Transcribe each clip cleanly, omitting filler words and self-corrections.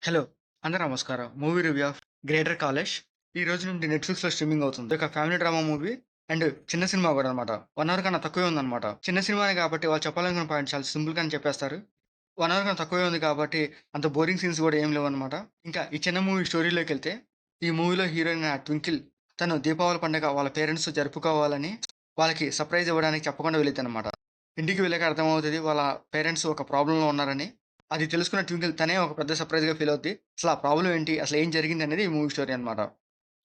Hello! అందరూ నమస్కారం. Movie review of 'greater Kalesh' ఈ రోజు నుండి నెట్‌ఫ్లిక్స్‌లో స్ట్రీమింగ్ అవుతుంది. ఒక ఫ్యామిలీ డ్రామా మూవీ అండ్ చిన్న సినిమా కూడా అనమాట. 1 అవర్ కన్నా తక్కువే ఉందనమాట. చిన్న సినిమానే కాబట్టి వాళ్ళు చెప్పాలనుకున్న పాయింట్ చాలా సింపుల్‌గానే చెప్పేస్తారు. 1 అవర్ కన్నా తక్కువే ఉంది కాబట్టి అంత బోరింగ్ సీన్స్ కూడా ఏమి లేవనమాట. ఇంకా ఈ చిన్న మూవీ స్టోరీలోకెళ్తే ఈ మూవీలో హీరోయిన్ ట్వింకిల్ తను దీపావళి పండుగ వాళ్ళ పేరెంట్స్‌తో జరుపుకోవాలని వాళ్ళకి సర్ప్రైజ్ ఇవ్వడానికి చెప్పకుండా వెళ్ళిద్దనమాట. ఇంటికి వెళ్ళాక అర్థమవుతది వాళ్ళ పేరెంట్స్ ఒక ప్రాబ్లమ్‌లో ఉన్నారని. అది తెలుసుకున్న ట్వింకిల్ తనే ఒక పెద్ద సర్ప్రైజ్‌గా ఫీల్ అవుద్ది. అసలు ఆ ప్రాబ్లమ్ ఏంటి? అసలు ఏం జరిగిందనేది ఈ మూవీ స్టోరీ అనమాట.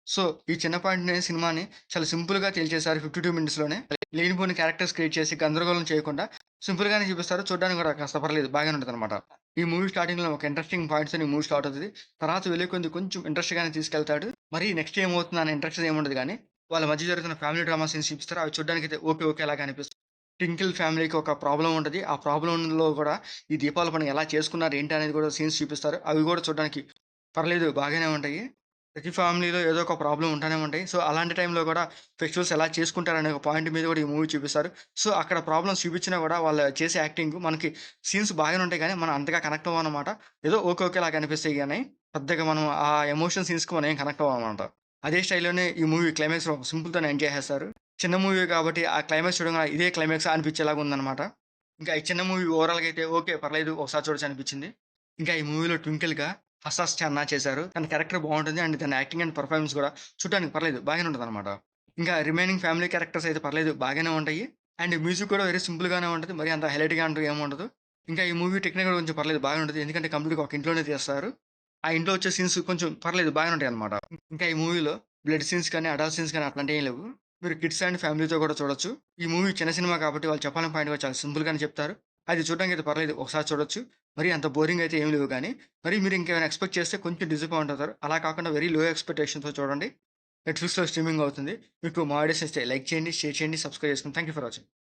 సో, ఈ చిన్న పాయింట్‌ని సినిమాని చాలా సింపుల్‌గా తేల్చేశారు 52 మినిట్స్‌లోనే. లేనిపోని క్యారెక్టర్స్ క్రియేట్ చేసి గందరగోళం చేయకుండా సింపుల్‌గానే చూపిస్తారు. చూడడానికి కూడా కాస్త పర్లేదు బాగానే ఉంటదనమాట. ఈ మూవీ స్టార్టింగ్‌లో ఒక ఇంట్రెస్టింగ్ పాయింట్స్‌తోని ఈ మూవీ స్టార్ట్ అవుతది. తర్వాత వెళ్ళే కొద్దీ కొంచెం ఇంట్రెస్ట్‌గానే తీసుకెళ్తాడు. మరి నెక్స్ట్ ఏమవుతుందా అనే ఇంట్రెస్ట్ ఏముండదు గానీ, వాళ్ళ మధ్య జరుగుతున్న ఫ్యామిలీ డ్రామా సీన్స్ చూపిస్తారు. అవి చూడడానికైతే ఓకే. ఓకే. లాగా అనిపిస్తుంది. ట్వింకిల్ ఫ్యామిలీకి ఒక ప్రాబ్లమ్ ఉంటది. ఆ ప్రాబ్లమ్‌లో గూడా ఈ దీపావళి పండుగ ఎలా చేసుకున్నారు, ఏంటి అనేది గూడా సీన్స్ చూపిస్తారు. అవి గూడా చూడడానికి పర్లేదు బాగానే ఉంటాయి. ప్రతి ఫ్యామిలీలో ఏదో ఒక ప్రాబ్లమ్ ఉంటానే ఉంటాయి. సో, అలాంటి టైంలో గూడా ఫెస్టివల్స్ ఎలా చేసుకుంటారనే ఒక పాయింట్ మీద గూడా ఈ మూవీ చూపిస్తారు. సో, అక్కడ ప్రాబ్లమ్స్ చూపించినా గూడా వాళ్ళు చేసే యాక్టింగ్ మనకి సీన్స్ బాగానే ఉంటాయి గానీ, మనం అంతగా కనెక్ట్ అవ్వమనమాట. ఏదో ఓకే. ఓకే. లాగా అనిపిస్తాయి గానీ, పెద్దగా మనం ఆ ఎమోషన్ సీన్స్‌కి మనం ఏం కనెక్ట్ అవ్వమనమాట. అదే స్టైల్‌లోనే ఈ మూవీ క్లైమాక్స్‌లో సింపుల్‌తోనే ఎండ్ చేసేస్తారు. చిన్న మూవీ కాబట్టి ఆ క్లైమాక్స్ చూడంగానే ఇదే క్లైమాక్సా అనిపించేలాగా ఉందనమాట. ఇంకా ఈ చిన్న మూవీ ఓవరాల్‌గా అయితే ఓకే. పర్లేదు ఒకసారి చూడొచ్చు అనిపించింది. ఇంకా ఈ మూవీలో ట్వింకిల్‌గా హసాస్ చన్నా చేశారు. తన క్యారెక్టర్ బావుంటుంది. అండ్ తన యాక్టింగ్ అండ్ పెర్ఫార్మెన్స్ కూడా చూడడానికి పర్లేదు బాగానే ఉంటదనమాట. ఇంకా రిమైనింగ్ ఫ్యామిలీ క్యారెక్టర్స్ అయితే పర్లేదు బాగానే ఉంటాయి. అండ్ మ్యూజిక్ కూడా వెరీ సింపుల్‌గానే ఉంటది. మరి అంత హైలైట్‌గా అంటూ ఏముండదు. ఇంకా ఈ మూవీ టెక్నిక్ కూడా కొంచెం పర్లేదు బాగానే ఉంటది. ఎందుకంటే కంప్లీట్‌గా ఒక ఇంట్లోనే తీస్తారు. ఆ ఇంట్లో వచ్చే సీన్స్ కొంచెం పర్లేదు బాగానే ఉంటాయన్నమాట. ఇంకా ఈ మూవీలో బ్లడ్ సీన్స్ కానీ, అడల్ట్ సీన్స్ కానీ అట్లాంటియేం లేవు. మీరు కిడ్స్ అండ్ ఫ్యామిలీతో కూడా చూడొచ్చు. ఈ మూవీ చిన్న సినిమా కాబట్టి వాళ్ళు చెప్పాలని పాయింట్ కూడా చాలా సింపుల్‌గానే చెప్తారు. అది చూడడానికైతే పర్లేదు ఒకసారి చూడొచ్చు. మరీ అంత బోరింగ్ అయితే ఏమి లేవు గానీ, మరి మీరు ఇంకేమైనా ఎక్స్‌పెక్ట్ చేస్తే కొంచెం డిసప్పాయింట్ అవుతారు. అలా కాకుండా వెరీ లో ఎక్స్‌పెక్టేషన్‌తో చూడండి. నెట్‌ఫ్లిక్స్‌లో స్ట్రీమింగ్ అవుతుంది. మీకు మా వీడియోస్ నచ్చితే లైక్ చేయండి, షేర్ చేయండి, సబ్స్క్రైబ్ చేసుకోండి. Thank you for watching.